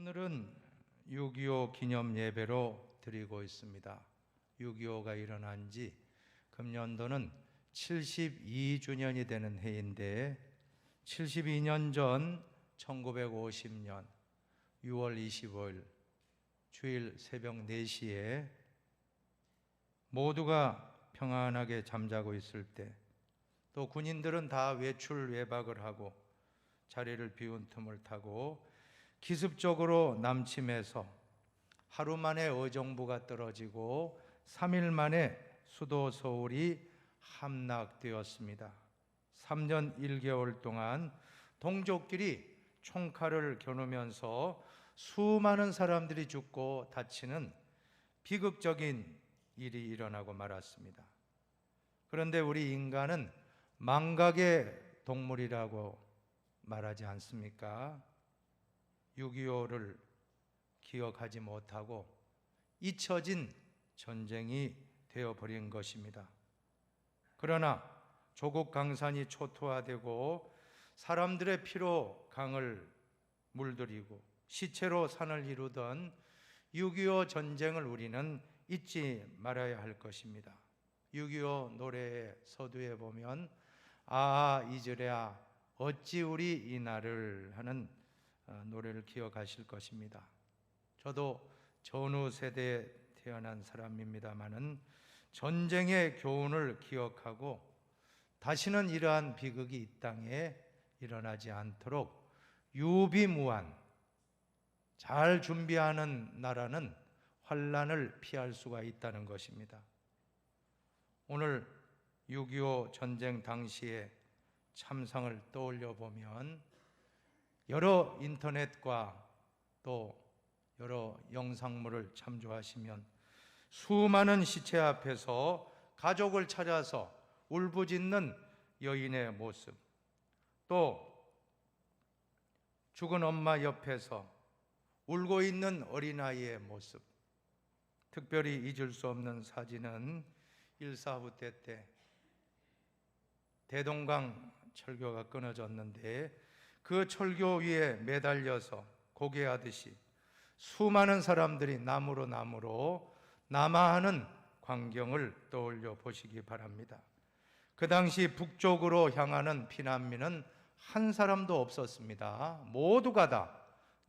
오늘은 6.25 기념 예배로 드리고 있습니다. 6.25가 일어난 지 금년도는 72주년이 되는 해인데 72년 전 1950년 6월 25일 주일 새벽 4시에 모두가 평안하게 잠자고 있을 때, 또 군인들은 다 외출 외박을 하고 자리를 비운 틈을 타고 기습적으로 남침해서 하루 만에 의정부가 떨어지고 3일 만에 수도 서울이 함락되었습니다. 3년 1개월 동안 동족끼리 총칼을 겨누면서 수많은 사람들이 죽고 다치는 비극적인 일이 일어나고 말았습니다. 그런데 우리 인간은 망각의 동물이라고 말하지 않습니까? 6.25를 기억하지 못하고 잊혀진 전쟁이 되어버린 것입니다. 그러나 조국 강산이 초토화되고 사람들의 피로 강을 물들이고 시체로 산을 이루던 6.25 전쟁을 우리는 잊지 말아야 할 것입니다. 6.25 노래의 서두에 보면 잊으랴 어찌 우리 이 날을 하는 노래를 기억하실 것입니다. 저도 전후 세대에 태어난 사람입니다마는 전쟁의 교훈을 기억하고 다시는 이러한 비극이 이 땅에 일어나지 않도록 유비무환, 잘 준비하는 나라는 환난을 피할 수가 있다는 것입니다. 오늘 6.25 전쟁 당시의 참상을 떠올려 보면 여러 인터넷과 또 여러 영상물을 참조하시면 수많은 시체 앞에서 가족을 찾아서 울부짖는 여인의 모습, 또 죽은 엄마 옆에서 울고 있는 어린아이의 모습, 특별히 잊을 수 없는 사진은 1.4 후퇴 때 대동강 철교가 끊어졌는데 그 철교 위에 매달려서 고개하듯이 수많은 사람들이 나무로 남아하는 광경을 떠올려 보시기 바랍니다. 그 당시 북쪽으로 향하는 피난민은 한 사람도 없었습니다. 모두가 다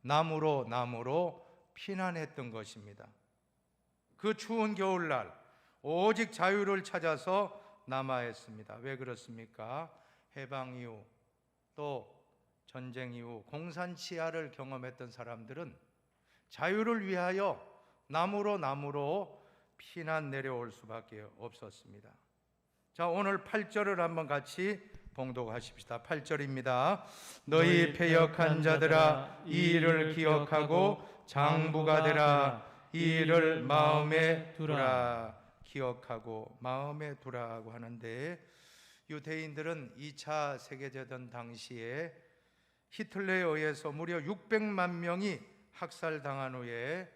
나무로 피난했던 것입니다. 그 추운 겨울날 오직 자유를 찾아서 남아했습니다. 왜 그렇습니까? 해방 이후 또 전쟁 이후 공산 치하를 경험했던 사람들은 자유를 위하여 나무로 피난 내려올 수밖에 없었습니다. 자, 오늘 8절을 한번 같이 봉독하십시다. 8절입니다. 너희 패역한 자들아 이 일을 기억하고 장부가 되라. 이 일을 마음에 두라. 기억하고 마음에 두라고 하는데, 유대인들은 2차 세계대전 당시에 히틀러에 의해서 무려 600만 명이 학살당한 후에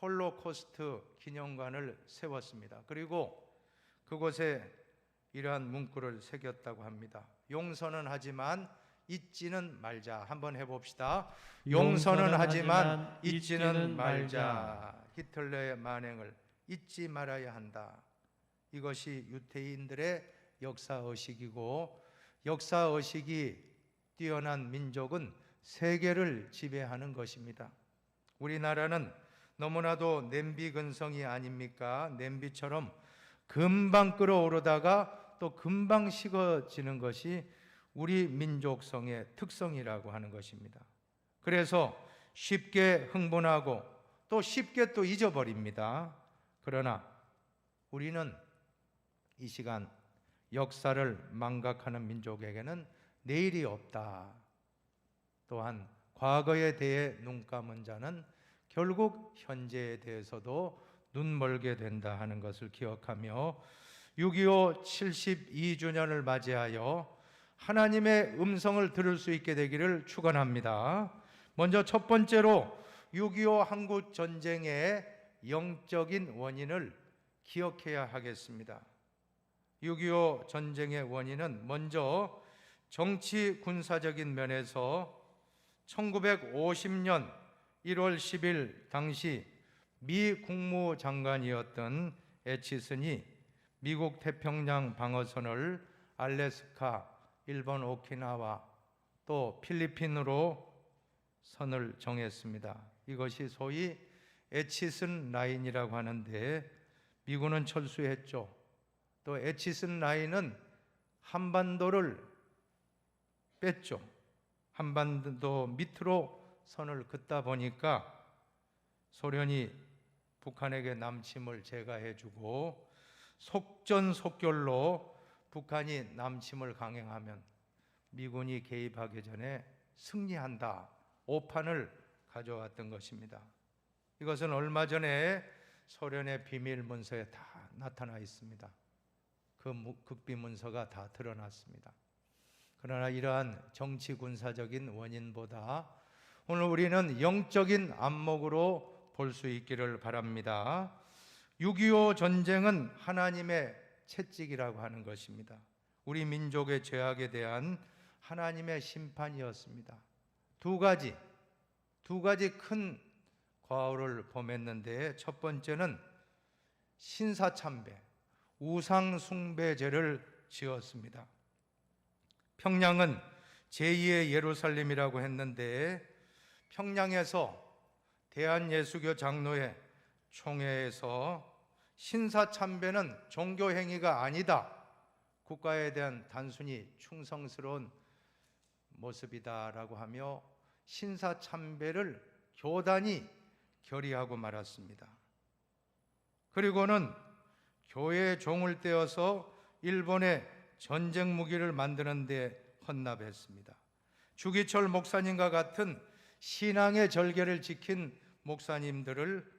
홀로코스트 기념관을 세웠습니다. 그리고 그곳에 이러한 문구를 새겼다고 합니다. 용서는 하지만 잊지는 말자. 한번 해봅시다. 용서는 하지만 잊지는 말자. 히틀러의 만행을 잊지 말아야 한다. 이것이 유대인들의 역사의식이고, 역사의식이 뛰어난 민족은 세계를 지배하는 것입니다. 우리나라는 너무나도 냄비 근성이 아닙니까? 냄비처럼 금방 끓어오르다가 또 금방 식어지는 것이 우리 민족성의 특성이라고 하는 것입니다. 그래서 쉽게 흥분하고 또 쉽게 또 잊어버립니다. 그러나 우리는 이 시간 역사를 망각하는 민족에게는 내일이 없다. 또한 과거에 대해 눈 감은 자는 결국 현재에 대해서도 눈 멀게 된다 하는 것을 기억하며 6.25 72주년을 맞이하여 하나님의 음성을 들을 수 있게 되기를 축원합니다. 먼저 첫 번째로 6.25 한국 전쟁의 영적인 원인을 기억해야 하겠습니다. 6.25 전쟁의 원인은 먼저 정치 군사적인 면에서 1950년 1월 10일 당시 미 국무장관이었던 에치슨이 미국 태평양 방어선을 알래스카, 일본 오키나와 또 필리핀으로 선을 정했습니다. 이것이 소위 에치슨 라인이라고 하는데 미군은 철수했죠. 또 에치슨 라인은 한반도를 뺐죠. 한반도 밑으로 선을 긋다 보니까 소련이 북한에게 남침을 제거해주고 속전속결로 북한이 남침을 강행하면 미군이 개입하기 전에 승리한다. 오판을 가져왔던 것입니다. 이것은 얼마 전에 소련의 비밀 문서에 다 나타나 있습니다. 그 극비 문서가 다 드러났습니다. 그러나 이러한 정치 군사적인 원인보다 오늘 우리는 영적인 안목으로 볼 수 있기를 바랍니다. 6.25 전쟁은 하나님의 채찍이라고 하는 것입니다. 우리 민족의 죄악에 대한 하나님의 심판이었습니다. 두 가지 큰 과오를 범했는데 첫 번째는 신사참배, 우상숭배죄를 지었습니다. 평양은 제2의 예루살렘이라고 했는데 평양에서 대한예수교 장로회 총회에서 신사참배는 종교행위가 아니다. 국가에 대한 단순히 충성스러운 모습이다라고 하며 신사참배를 교단이 결의하고 말았습니다. 그리고는 교회의 종을 떼어서 일본의 전쟁 무기를 만드는 데 헌납했습니다. 주기철 목사님과 같은 신앙의 절개를 지킨 목사님들을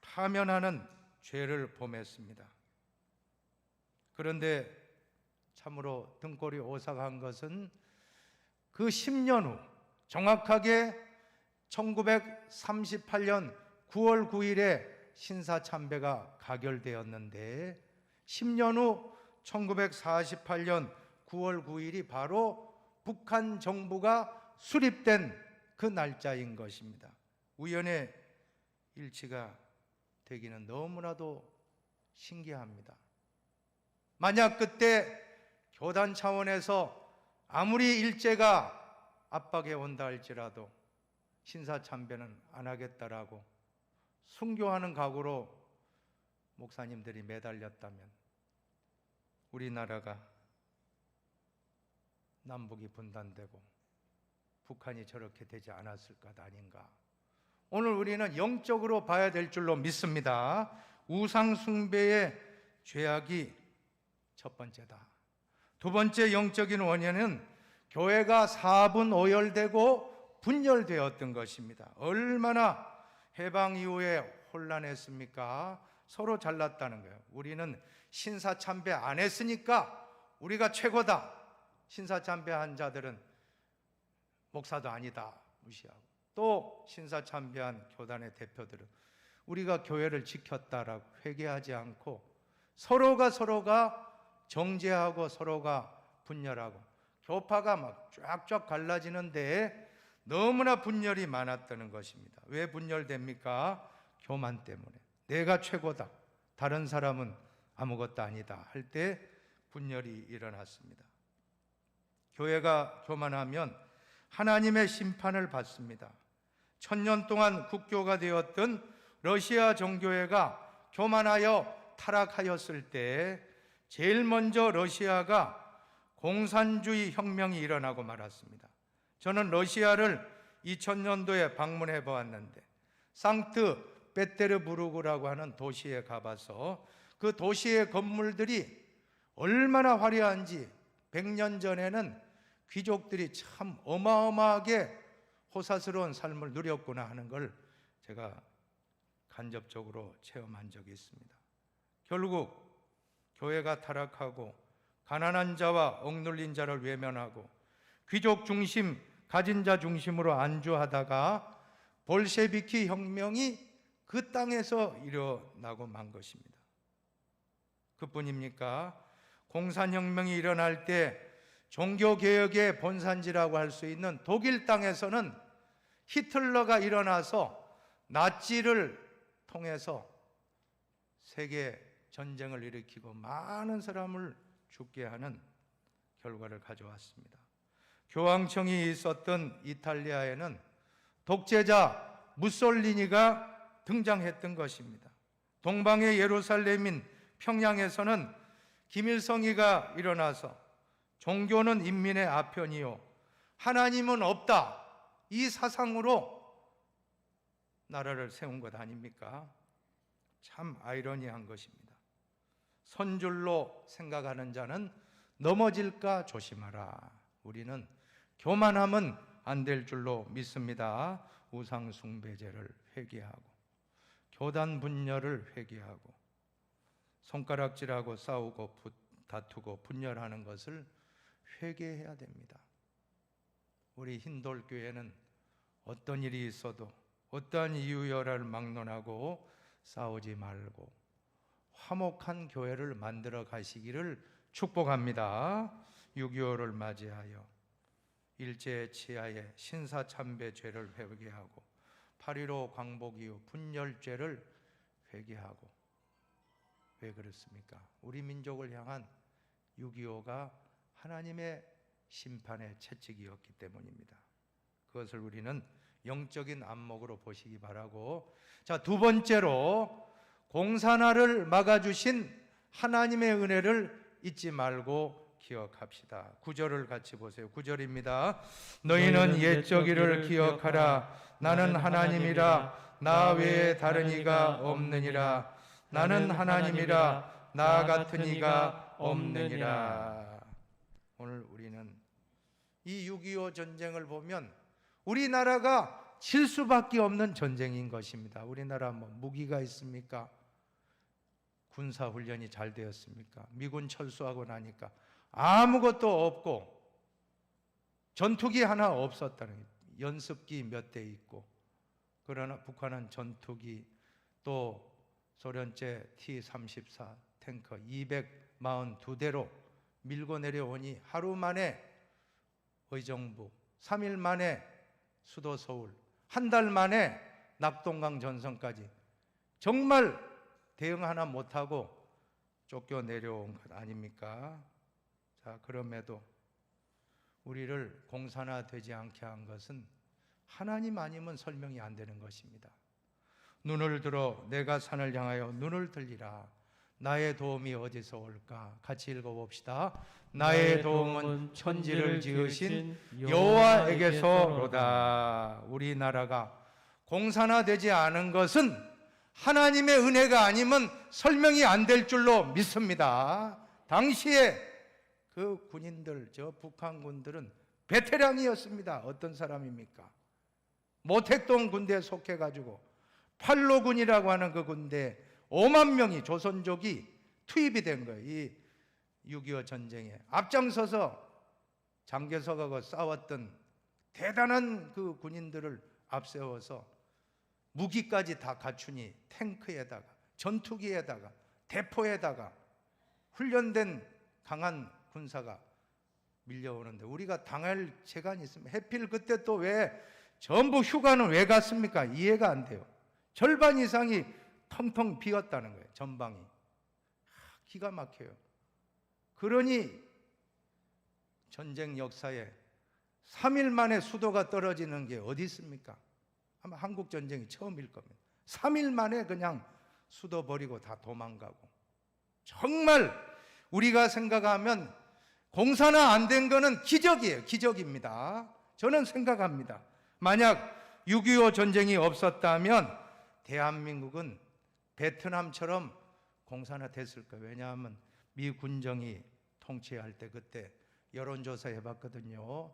파면하는 죄를 범했습니다. 그런데 참으로 등골이 오싹한 것은 그 10년 후 정확하게 1938년 9월 9일에 신사참배가 가결되었는데 10년 후 1948년 9월 9일이 바로 북한 정부가 수립된 그 날짜인 것입니다. 우연의 일치가 되기는 너무나도 신기합니다. 만약 그때 교단 차원에서 아무리 일제가 압박해 온다 할지라도 신사참배는 안 하겠다라고 순교하는 각오로 목사님들이 매달렸다면 우리나라가 남북이 분단되고 북한이 저렇게 되지 않았을 것 아닌가. 오늘 우리는 영적으로 봐야 될 줄로 믿습니다. 우상숭배의 죄악이 첫 번째다. 두 번째 영적인 원인은 교회가 사분오열되고 분열되었던 것입니다. 얼마나 해방 이후에 혼란했습니까? 서로 잘났다는 거예요. 우리는 신사참배 안 했으니까 우리가 최고다. 신사참배한 자들은 목사도 아니다 무시하고, 또 신사참배한 교단의 대표들은 우리가 교회를 지켰다라고 회개하지 않고 서로가 정죄하고 서로가 분열하고 교파가 막 쫙쫙 갈라지는데 너무나 분열이 많았다는 것입니다. 왜 분열됩니까? 교만 때문에. 내가 최고다, 다른 사람은 아무것도 아니다 할 때 분열이 일어났습니다. 교회가 교만하면 하나님의 심판을 받습니다. 1000년 동안 국교가 되었던 러시아 정교회가 교만하여 타락하였을 때 제일 먼저 러시아가 공산주의 혁명이 일어나고 말았습니다. 저는 러시아를 2000년도에 방문해 보았는데 상트 페테르부르크라고 하는 도시에 가봐서 그 도시의 건물들이 얼마나 화려한지 100년 전에는 귀족들이 참 어마어마하게 호사스러운 삶을 누렸구나 하는 걸 제가 간접적으로 체험한 적이 있습니다. 결국 교회가 타락하고 가난한 자와 억눌린 자를 외면하고 귀족 중심, 가진 자 중심으로 안주하다가 볼셰비키 혁명이 그 땅에서 일어나고 만 것입니다. 그뿐입니까? 공산혁명이 일어날 때 종교개혁의 본산지라고 할 수 있는 독일 땅에서는 히틀러가 일어나서 나치를 통해서 세계 전쟁을 일으키고 많은 사람을 죽게 하는 결과를 가져왔습니다. 교황청이 있었던 이탈리아에는 독재자 무솔리니가 등장했던 것입니다. 동방의 예루살렘인 평양에서는 김일성이가 일어나서 종교는 인민의 아편이요 하나님은 없다, 이 사상으로 나라를 세운 것 아닙니까? 참 아이러니한 것입니다. 선줄로 생각하는 자는 넘어질까 조심하라. 우리는 교만하면 안 될 줄로 믿습니다. 우상 숭배제를 회개하고 교단 분열을 회개하고 손가락질하고 싸우고 다투고 분열하는 것을 회개해야 됩니다. 우리 흰돌교회는 어떤 일이 있어도 어떠한 이유여라를 막론하고 싸우지 말고 화목한 교회를 만들어 가시기를 축복합니다. 6.25를 맞이하여 일제 치하의 신사참배 죄를 회개하고 8.15 광복 이후 분열죄를 회개하고. 왜 그렇습니까? 우리 민족을 향한 6.25가 하나님의 심판의 채찍이었기 때문입니다. 그것을 우리는 영적인 안목으로 보시기 바라고. 자, 두 번째로 공산화를 막아주신 하나님의 은혜를 잊지 말고 기억합시다. 9절을 같이 보세요. 9절입니다. 너희는 옛적 일을 기억하라. 나는 하나님이라. 나 외에 다른 이가 없느니라. 나는 하나님이라. 나 같은 이가 없느니라. 오늘 우리는 이 6.25 전쟁을 보면 우리나라가 질 수밖에 없는 전쟁인 것입니다. 우리나라 뭐 무기가 있습니까? 군사훈련이 잘 되었습니까? 미군 철수하고 나니까 아무것도 없고 전투기 하나 없었다는 거예요. 연습기 몇 대 있고. 그러나 북한은 전투기, 또 소련제 T-34 탱커 242대로 밀고 내려오니 하루 만에 의정부, 3일 만에 수도 서울, 한 달 만에 낙동강 전선까지 정말 대응 하나 못하고 쫓겨 내려온 것 아닙니까? 자, 그럼에도 우리를 공산화되지 않게 한 것은 하나님 아니면 설명이 안 되는 것입니다. 눈을 들어 내가 산을 향하여 눈을 들리라. 나의 도움이 어디서 올까? 같이 읽어봅시다. 나의 도움은 천지를 지으신 여호와에게서로다. 우리나라가 공산화되지 않은 것은 하나님의 은혜가 아니면 설명이 안 될 줄로 믿습니다. 당시에 그 군인들, 저 북한군들은 베테랑이었습니다. 어떤 사람입니까? 모택동 군대에 속해가지고 팔로군이라고 하는 그 군대 5만 명이 조선족이 투입이 된 거예요. 이 6.25 전쟁에 앞장서서 장개석하고 싸웠던 대단한 그 군인들을 앞세워서 무기까지 다 갖추니 탱크에다가 전투기에다가 대포에다가 훈련된 강한 군사가 밀려오는데 우리가 당할 재간이 있으면 해필 그때 또 왜 전부 휴가는 왜 갔습니까? 이해가 안 돼요. 절반 이상이 텅텅 비었다는 거예요. 전방이. 기가 막혀요. 그러니 전쟁 역사에 3일 만에 수도가 떨어지는 게 어디 있습니까? 아마 한국 전쟁이 처음일 겁니다. 3일 만에 그냥 수도 버리고 다 도망가고. 정말 우리가 생각하면 공산화 안 된 거는 기적이에요. 기적입니다. 저는 생각합니다. 만약 6.25 전쟁이 없었다면 대한민국은 베트남처럼 공산화 됐을 거예요. 왜냐하면 미 군정이 통치할 때 그때 여론조사 해봤거든요.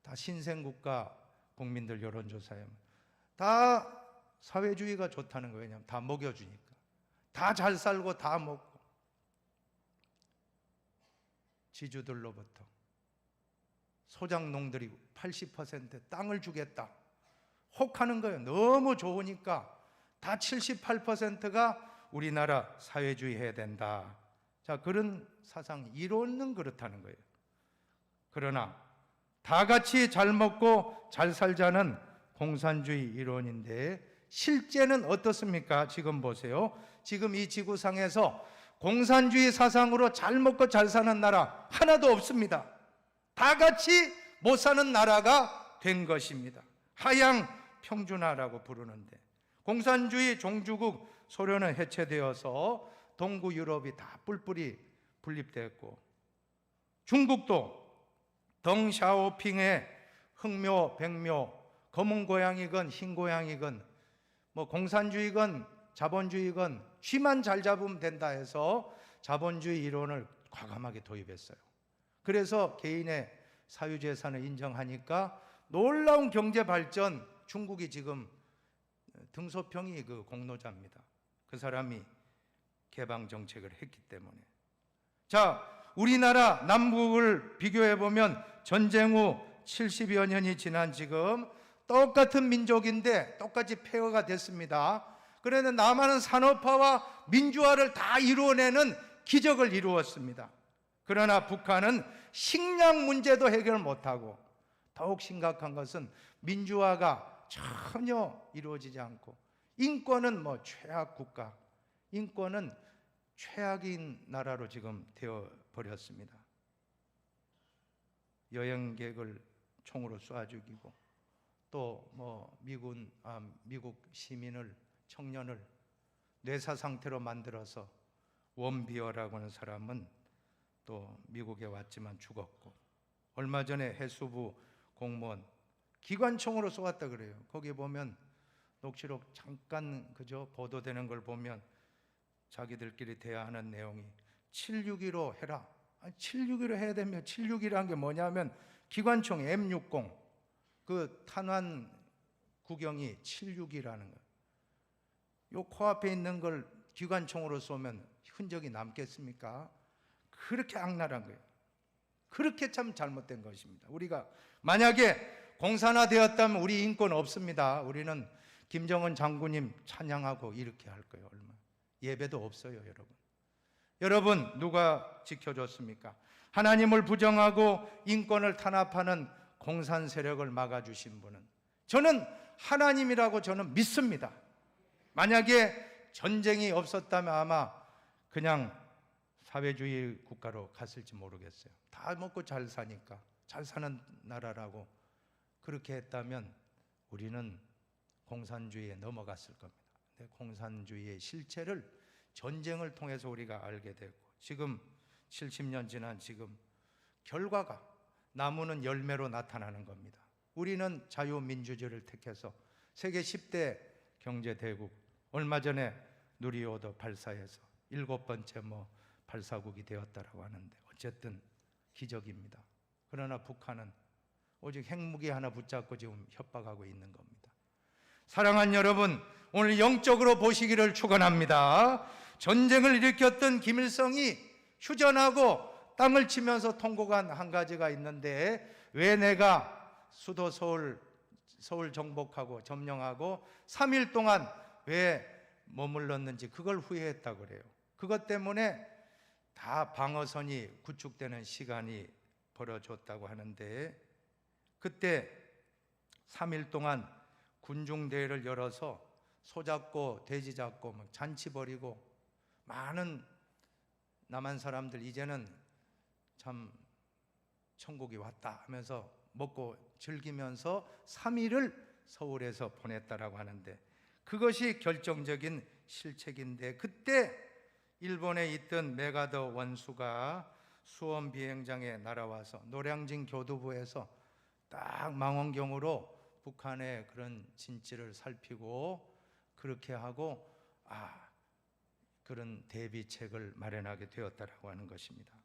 다 신생국가 국민들 여론조사에 다 사회주의가 좋다는 거예요. 왜냐하면 다 먹여주니까. 다 잘 살고 다 먹고. 지주들로부터 소장농들이 80% 땅을 주겠다 혹하는 거예요. 너무 좋으니까 다 78%가 우리나라 사회주의 해야 된다. 자, 그런 사상 이론은 그렇다는 거예요. 그러나 다 같이 잘 먹고 잘 살자는 공산주의 이론인데 실제는 어떻습니까? 지금 보세요. 지금 이 지구상에서 공산주의 사상으로 잘 먹고 잘 사는 나라 하나도 없습니다. 다 같이 못 사는 나라가 된 것입니다. 하향 평준화라고 부르는데, 공산주의 종주국 소련은 해체되어서 동구 유럽이 다 뿔뿔이 분립됐고, 중국도 덩샤오핑의 흑묘, 백묘, 검은 고양이건 흰 고양이건 뭐 공산주의건 자본주의건 쥐만 잘 잡으면 된다 해서 자본주의 이론을 과감하게 도입했어요. 그래서 개인의 사유재산을 인정하니까 놀라운 경제 발전, 중국이 지금 등소평이 그 공로자입니다. 그 사람이 개방 정책을 했기 때문에. 자, 우리나라 남북을 비교해 보면 전쟁 후 70여 년이 지난 지금 똑같은 민족인데 똑같이 폐허가 됐습니다. 그런데 남한은 산업화와 민주화를 다 이루어내는 기적을 이루었습니다. 그러나 북한은 식량 문제도 해결 못하고, 더욱 심각한 것은 민주화가 전혀 이루어지지 않고, 인권은 뭐 최악 국가, 인권은 최악인 나라로 지금 되어 버렸습니다. 여행객을 총으로 쏴 죽이고, 또 뭐 미국 시민을, 청년을 뇌사 상태로 만들어서 원비어라고 하는 사람은 또 미국에 왔지만 죽었고, 얼마 전에 해수부 공무원 기관총으로 쏘았다 그래요. 거기 보면 녹취록 잠깐 그저 보도되는 걸 보면 자기들끼리 대화하는 내용이 761로 해라. 761로 해야 되면 761이라는 게 뭐냐면 기관총 M60 그 탄환 구경이 762라는 거예요. 요 코앞에 있는 걸 기관총으로 쏘면 흔적이 남겠습니까? 그렇게 악랄한 거예요. 그렇게 참 잘못된 것입니다. 우리가 만약에 공산화되었다면 우리 인권 없습니다. 우리는 김정은 장군님 찬양하고 이렇게 할 거예요. 얼마 예배도 없어요, 여러분. 여러분, 누가 지켜줬습니까? 하나님을 부정하고 인권을 탄압하는 공산 세력을 막아주신 분은 저는 하나님이라고 저는 믿습니다. 만약에 전쟁이 없었다면 아마 그냥 사회주의 국가로 갔을지 모르겠어요. 다 먹고 잘 사니까, 잘 사는 나라라고 그렇게 했다면 우리는 공산주의에 넘어갔을 겁니다. 공산주의의 실체를 전쟁을 통해서 우리가 알게 되고, 지금 70년 지난 지금 결과가 나무는 열매로 나타나는 겁니다. 우리는 자유민주주의를 택해서 세계 10대 경제대국, 얼마 전에 누리호도 발사해서 7번째 발사국이 되었다라고 하는데, 어쨌든 기적입니다. 그러나 북한은 오직 핵무기 하나 붙잡고 지금 협박하고 있는 겁니다. 사랑하는 여러분, 오늘 영적으로 보시기를 축원합니다. 전쟁을 일으켰던 김일성이 휴전하고 땅을 치면서 통곡한 한 가지가 있는데, 왜 내가 수도 서울 정복하고 점령하고 3일 동안 왜 머물렀는지 그걸 후회했다고 그래요. 그것 때문에 다 방어선이 구축되는 시간이 벌어졌다고 하는데, 그때 3일 동안 군중대회를 열어서 소 잡고 돼지 잡고 잔치 벌이고, 많은 남한 사람들 이제는 참 천국이 왔다 하면서 먹고 즐기면서 3일을 서울에서 보냈다라고 하는데, 그것이 결정적인 실책인데, 그때 일본에 있던 메가더 원수가 수원 비행장에 날아와서 노량진 교두부에서 딱 망원경으로 북한의 그런 진지를 살피고 그렇게 하고 그런 대비책을 마련하게 되었다라고 하는 것입니다.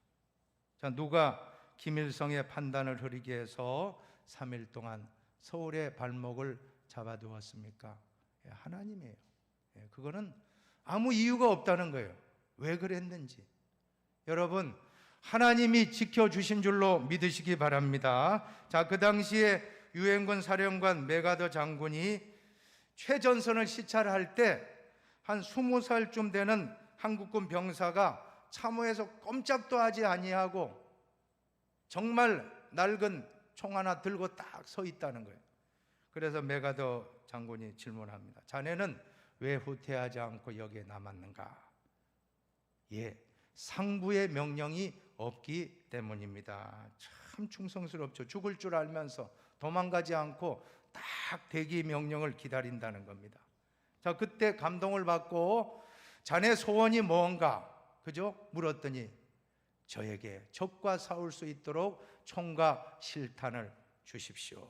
자, 누가 김일성의 판단을 흐리게 해서 3일 동안 서울의 발목을 잡아두었습니까? 하나님이에요. 그거는 아무 이유가 없다는 거예요. 왜 그랬는지. 여러분, 하나님이 지켜주신 줄로 믿으시기 바랍니다. 자, 그 당시에 유엔군 사령관 메가더 장군이 최전선을 시찰할 때 한 20살쯤 되는 한국군 병사가 참호에서 꼼짝도 하지 아니하고 정말 낡은 총 하나 들고 딱 서 있다는 거예요. 그래서 메가더 장군이 질문합니다. 자네는 왜 후퇴하지 않고 여기에 남았는가? 예, 상부의 명령이 없기 때문입니다. 참 충성스럽죠. 죽을 줄 알면서 도망가지 않고 딱 대기 명령을 기다린다는 겁니다. 자, 그때 감동을 받고 자네 소원이 뭔가? 그죠? 물었더니 저에게 적과 싸울 수 있도록 총과 실탄을 주십시오.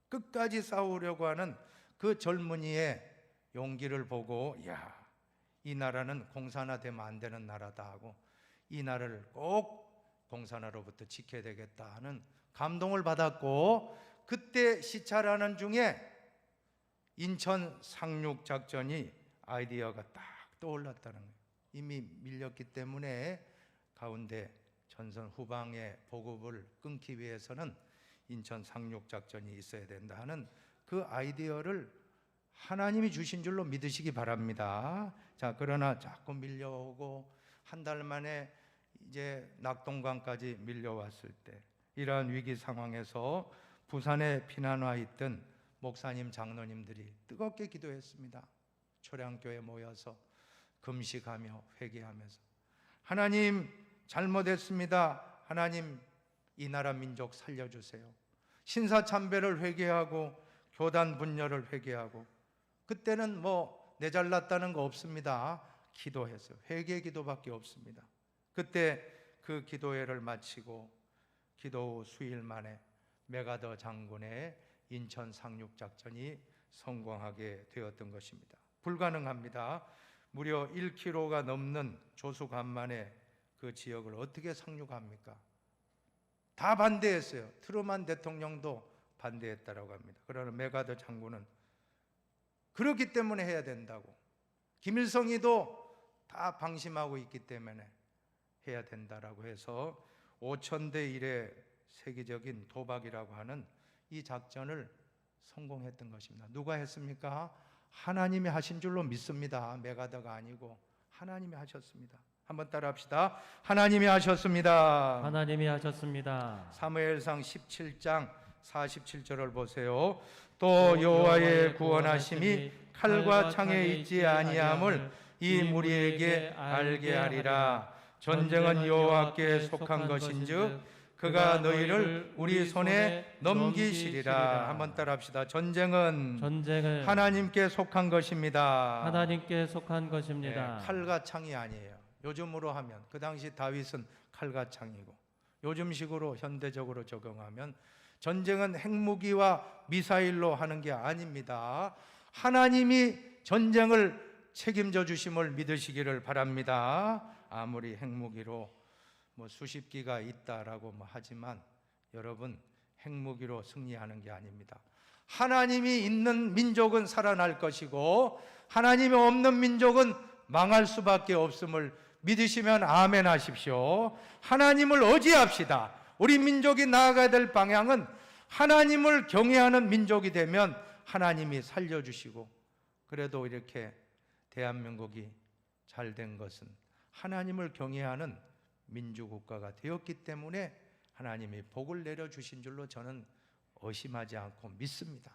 끝까지 싸우려고 하는 그 젊은이의 용기를 보고 야, 이 나라는 공산화되면 안 되는 나라다 하고 이 나라를 꼭 공산화로부터 지켜야 되겠다 하는 감동을 받았고, 그때 시찰하는 중에 인천 상륙 작전이 아이디어가 딱 떠올랐다는 거예요. 이미 밀렸기 때문에 가운데 전선 후방의 보급을 끊기 위해서는 인천 상륙 작전이 있어야 된다 하는 그 아이디어를 하나님이 주신 줄로 믿으시기 바랍니다. 자, 그러나 자꾸 밀려오고 한 달 만에 이제 낙동강까지 밀려왔을 때 이러한 위기 상황에서 부산에 피난 와 있던 목사님, 장로님들이 뜨겁게 기도했습니다. 초량교에 모여서 금식하며 회개하면서 하나님 잘못했습니다. 하나님 이 나라 민족 살려주세요. 신사참배를 회개하고 교단 분열을 회개하고, 그때는 뭐 내 잘났다는 거 없습니다. 기도했어요. 회개 기도밖에 없습니다. 그때 그 기도회를 마치고 기도 후 수일 만에 메가더 장군의 인천 상륙 작전이 성공하게 되었던 것입니다. 불가능합니다. 무려 1km가 넘는 조수 간만에 그 지역을 어떻게 상륙합니까? 다 반대했어요. 트루만 대통령도 반대했다라고 합니다. 그러나 메가더 장군은 그렇기 때문에 해야 된다고, 김일성이도 다 방심하고 있기 때문에 해야 된다라고 해서 5000대 1의 세계적인 도박이라고 하는 이 작전을 성공했던 것입니다. 누가 했습니까? 하나님이 하신 줄로 믿습니다. 메가더가 아니고 하나님이 하셨습니다. 한번 따라합시다. 하나님이 하셨습니다. 하나님이 하셨습니다. 사무엘상 17장 47절을 보세요. 또 여호와의 구원하심이 칼과 창에 있지 아니함을 이 무리에게 알게 하리라. 전쟁은 여호와께 속한 것인즉 그가 너희를 우리 손에 넘기시리라. 한번 따라합시다. 전쟁은 하나님께 속한 것입니다. 하나님께 속한 것입니다. 네, 칼과 창이 아니에요. 요즘으로 하면, 그 당시 다윗은 칼과 창이고, 요즘식으로 현대적으로 적용하면 전쟁은 핵무기와 미사일로 하는 게 아닙니다. 하나님이 전쟁을 책임져 주심을 믿으시기를 바랍니다. 아무리 핵무기로 뭐 수십 기가 있다라고 하지만 여러분, 핵무기로 승리하는 게 아닙니다. 하나님이 있는 민족은 살아날 것이고 하나님이 없는 민족은 망할 수밖에 없음을 믿으시면 아멘 하십시오. 하나님을 의지합시다. 우리 민족이 나아가야 될 방향은 하나님을 경외하는 민족이 되면 하나님이 살려주시고, 그래도 이렇게 대한민국이 잘 된 것은 하나님을 경외하는 민주국가가 되었기 때문에 하나님이 복을 내려주신 줄로 저는 의심하지 않고 믿습니다.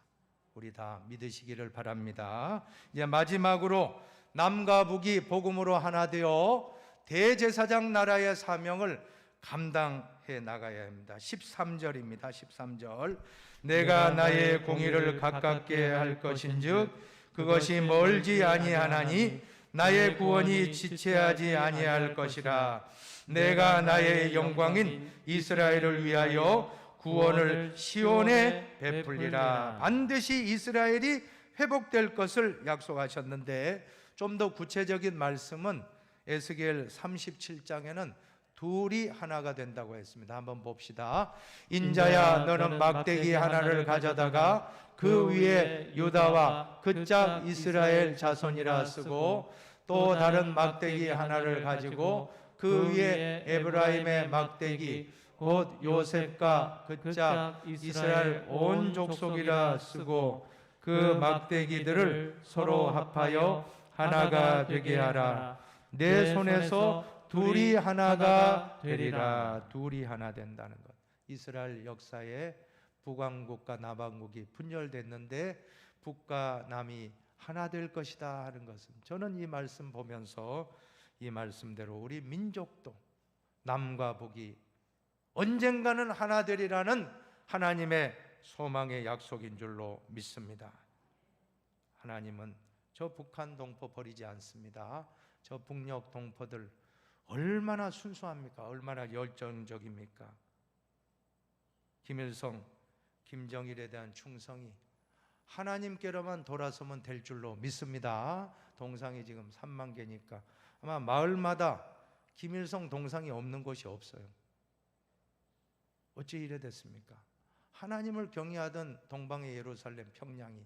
우리 다 믿으시기를 바랍니다. 이제 마지막으로 남과 북이 복음으로 하나 되어 대제사장 나라의 사명을 감당해 나가야 합니다. 13절입니다. 13절. 내가 나의 공의를 가깝게 할 것인즉 그것이 멀지 아니하나니 나의 구원이 지체하지 아니할 것이라. 내가 나의 영광인 이스라엘을 위하여 구원을 시온에 베풀리라. 반드시 이스라엘이 회복될 것을 약속하셨는데, 좀 더 구체적인 말씀은 에스겔 37장에는 둘이 하나가 된다고 했습니다. 한번 봅시다. 인자야, 너는 막대기 하나를 가져다가 그 위에 유다와 그 짝 이스라엘 자손이라 쓰고, 또 다른 막대기 하나를 가지고 그 위에 에브라임의 막대기 곧 요셉과 그 짝 이스라엘 온 족속이라 쓰고, 그 막대기들을 서로 합하여 하나가 되게 하라. 내 손에서 둘이 하나가 되리라. 둘이 하나 된다는 것, 이스라엘 역사의 북왕국과 남왕국이 분열됐는데 북과 남이 하나 될 것이다 하는 것은, 저는 이 말씀 보면서 이 말씀대로 우리 민족도 남과 북이 언젠가는 하나 되리라는 하나님의 소망의 약속인 줄로 믿습니다. 하나님은 저 북한 동포 버리지 않습니다. 저 북녘 동포들 얼마나 순수합니까? 얼마나 열정적입니까? 김일성, 김정일에 대한 충성이 하나님께로만 돌아서면 될 줄로 믿습니다. 동상이 지금 3만 개니까 아마 마을마다 김일성 동상이 없는 곳이 없어요. 어찌 이래 됐습니까? 하나님을 경외하던 동방의 예루살렘 평양이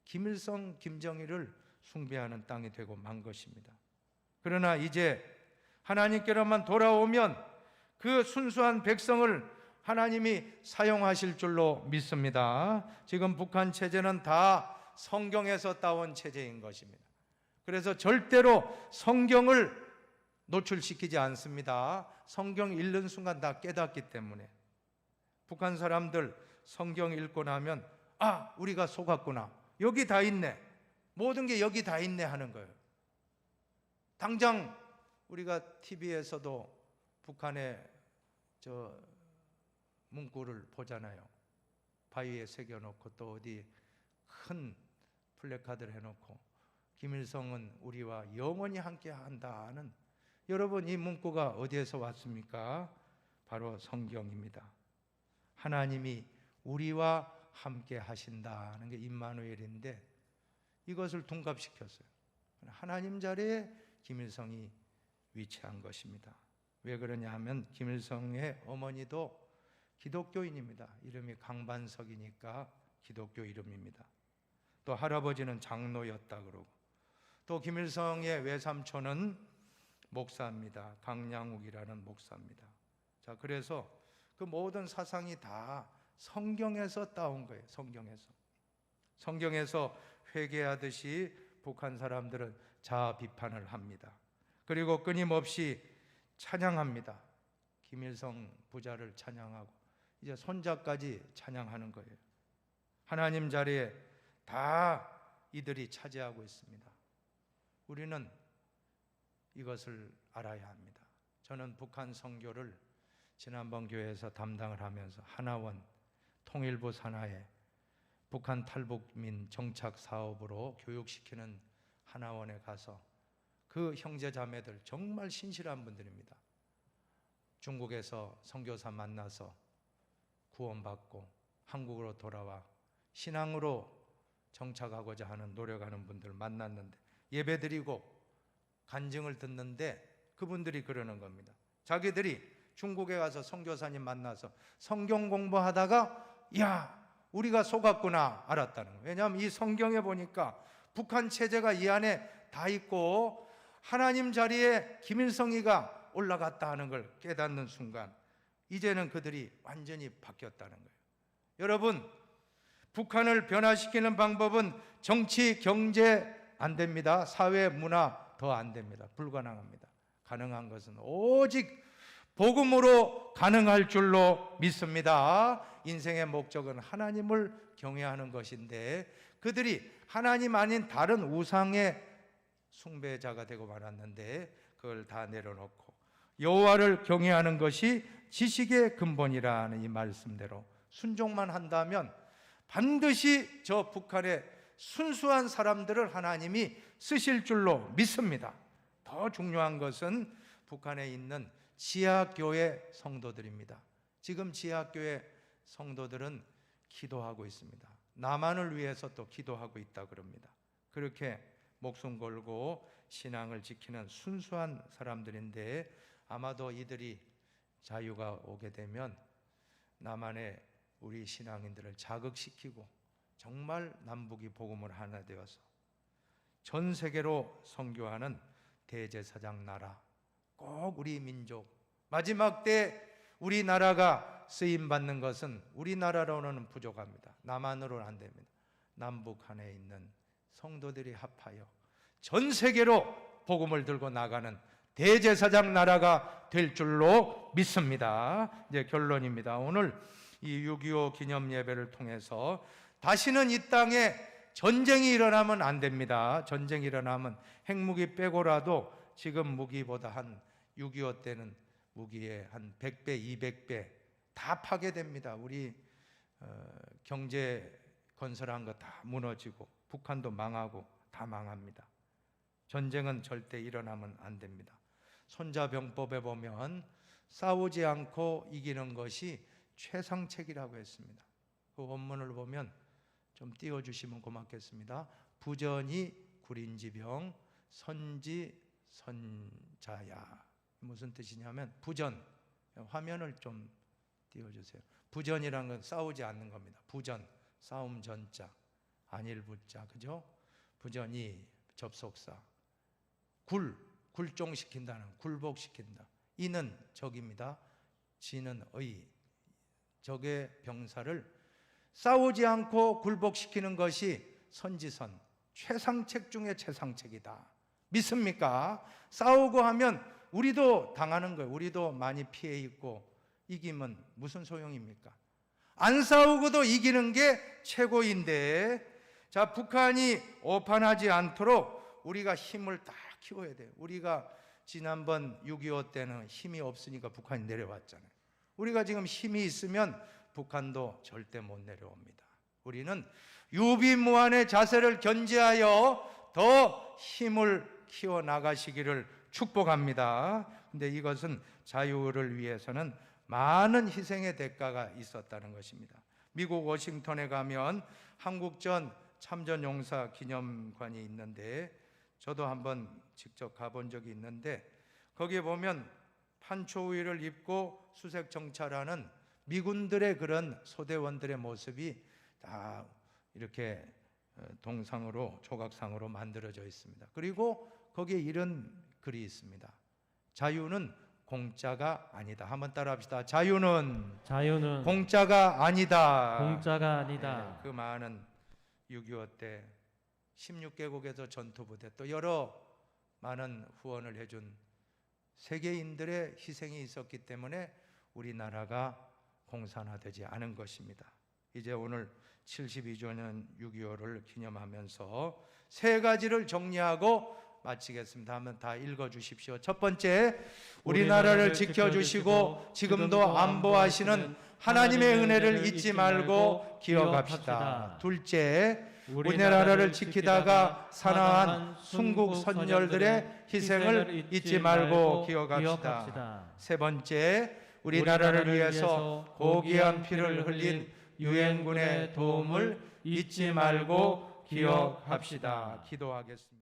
김일성, 김정일을 숭배하는 땅이 되고 만 것입니다. 그러나 이제 하나님께로만 돌아오면 그 순수한 백성을 하나님이 사용하실 줄로 믿습니다. 지금 북한 체제는 다 성경에서 따온 체제인 것입니다. 그래서 절대로 성경을 노출시키지 않습니다. 성경 읽는 순간 다 깨닫기 때문에. 북한 사람들 성경 읽고 나면 아, 우리가 속았구나. 여기 다 있네. 모든 게 여기 다 있네 하는 거예요. 당장 우리가 TV에서도 북한의 저 문구를 보잖아요. 바위에 새겨놓고 또 어디 큰 플래카드를 해놓고 김일성은 우리와 영원히 함께한다 하는, 여러분 이 문구가 어디에서 왔습니까? 바로 성경입니다. 하나님이 우리와 함께 하신다는 게 임마누엘인데 이것을 둔갑시켰어요. 하나님 자리에 김일성이 위치한 것입니다. 왜 그러냐 하면 김일성의 어머니도 기독교인입니다. 이름이 강반석이니까 기독교 이름입니다. 또 할아버지는 장로였다 그러고, 또 김일성의 외삼촌은 목사입니다. 강량욱이라는 목사입니다. 자, 그래서 그 모든 사상이 다 성경에서 따온 거예요. 성경에서 회개하듯이 북한 사람들은 자아 비판을 합니다. 그리고 끊임없이 찬양합니다. 김일성 부자를 찬양하고 이제 손자까지 찬양하는 거예요. 하나님 자리에 다 이들이 차지하고 있습니다. 우리는 이것을 알아야 합니다. 저는 북한 선교를 지난번 교회에서 담당을 하면서 하나원 통일부 산하에 북한 탈북민 정착 사업으로 교육시키는 하나원에 가서 그 형제 자매들 정말 신실한 분들입니다. 중국에서 선교사 만나서 구원받고 한국으로 돌아와 신앙으로 정착하고자 하는 노력하는 분들 만났는데 예배드리고 간증을 듣는데 그분들이 그러는 겁니다. 자기들이 중국에 가서 선교사님 만나서 성경 공부하다가 야, 우리가 속았구나 알았다는 거예요. 왜냐하면 이 성경에 보니까 북한 체제가 이 안에 다 있고 하나님 자리에 김일성이가 올라갔다 하는 걸 깨닫는 순간 이제는 그들이 완전히 바뀌었다는 거예요. 여러분, 북한을 변화시키는 방법은 정치, 경제 안 됩니다. 사회, 문화 더 안 됩니다. 불가능합니다. 가능한 것은 오직 복음으로 가능할 줄로 믿습니다. 인생의 목적은 하나님을 경외하는 것인데 그들이 하나님 아닌 다른 우상의 숭배자가 되고 말았는데 그걸 다 내려놓고 여호와를 경외하는 것이 지식의 근본이라는 이 말씀대로 순종만 한다면 반드시 저 북한의 순수한 사람들을 하나님이 쓰실 줄로 믿습니다. 더 중요한 것은 북한에 있는 지하교회 성도들입니다. 지금 지하교회 성도들은 기도하고 있습니다. 남한을 위해서 또 기도하고 있다 그럽니다. 그렇게 목숨 걸고 신앙을 지키는 순수한 사람들인데 아마도 이들이 자유가 오게 되면 남한의 우리 신앙인들을 자극시키고 정말 남북이 복음을 하나 되어서 전 세계로 선교하는 대제사장 나라, 꼭 우리 민족 마지막 때 우리나라가 쓰임 받는 것은 우리나라로는 부족합니다. 남한으로는 안 됩니다. 남북한에 있는 성도들이 합하여 전 세계로 복음을 들고 나가는 대제사장 나라가 될 줄로 믿습니다. 이제 결론입니다. 오늘 이 6.25 기념 예배를 통해서 다시는 이 땅에 전쟁이 일어나면 안 됩니다. 전쟁이 일어나면 핵무기 빼고라도 지금 무기보다 한 6.25 때는 무기의 한 100배, 200배 다 파괴됩니다. 우리 경제 건설한 거 다 무너지고 북한도 망하고 다 망합니다. 전쟁은 절대 일어나면 안 됩니다. 손자병법에 보면 싸우지 않고 이기는 것이 최상책이라고 했습니다. 그 원문을 보면 좀 띄워주시면 고맙겠습니다. 부전이 구린지병, 선지 선자야. 무슨 뜻이냐면 부전, 화면을 좀 띄워주세요. 부전이란 건 싸우지 않는 겁니다. 부전, 싸움 전자, 안일부자, 그죠? 부전이 접속사. 굴종시킨다는, 굴복시킨다. 이는 적입니다. 지는 의. 적의 병사를 싸우지 않고 굴복시키는 것이 선지선, 최상책 중에 최상책이다. 믿습니까? 싸우고 하면 우리도 당하는 거예요. 우리도 많이 피해 있고 이기면 무슨 소용입니까? 안 싸우고도 이기는 게 최고인데, 자, 북한이 오판하지 않도록 우리가 힘을 딱 키워야 돼요. 우리가 지난번 6.25 때는 힘이 없으니까 북한이 내려왔잖아요. 우리가 지금 힘이 있으면 북한도 절대 못 내려옵니다. 우리는 유비무환의 자세를 견지하여 더 힘을 키워 나가시기를 축복합니다. 근데 이것은 자유를 위해서는 많은 희생의 대가가 있었다는 것입니다. 미국 워싱턴에 가면 한국전 참전용사 기념관이 있는데 저도 한번 직접 가본 적이 있는데 거기에 보면 판초우위를 입고 수색 정찰하는 미군들의 그런 소대원들의 모습이 다 이렇게 동상으로 조각상으로 만들어져 있습니다. 그리고 거기에 이런 글이 있습니다. 자유는 공짜가 아니다. 한번 따라합시다. 자유는 공짜가 아니다. 공짜가 아니다. 네, 그 많은 6.25 때 16개국에서 전투부대 또 여러 많은 후원을 해준 세계인들의 희생이 있었기 때문에 우리나라가 공산화되지 않은 것입니다. 이제 오늘 72주년 6.25를 기념하면서 세 가지를 정리하고 마치겠습니다. 한번 다 읽어주십시오. 첫 번째, 우리나라를 지켜주시고 지금도 안보하시는 하나님의 은혜를 잊지 말고 기억합시다. 둘째, 우리나라를 지키다가 사나운 순국 선열들의 희생을 잊지 말고 기억합시다. 세 번째, 우리나라를 위해서 고귀한 피를 흘린 유엔군의 도움을 잊지 말고 기억합시다. 기도하겠습니다.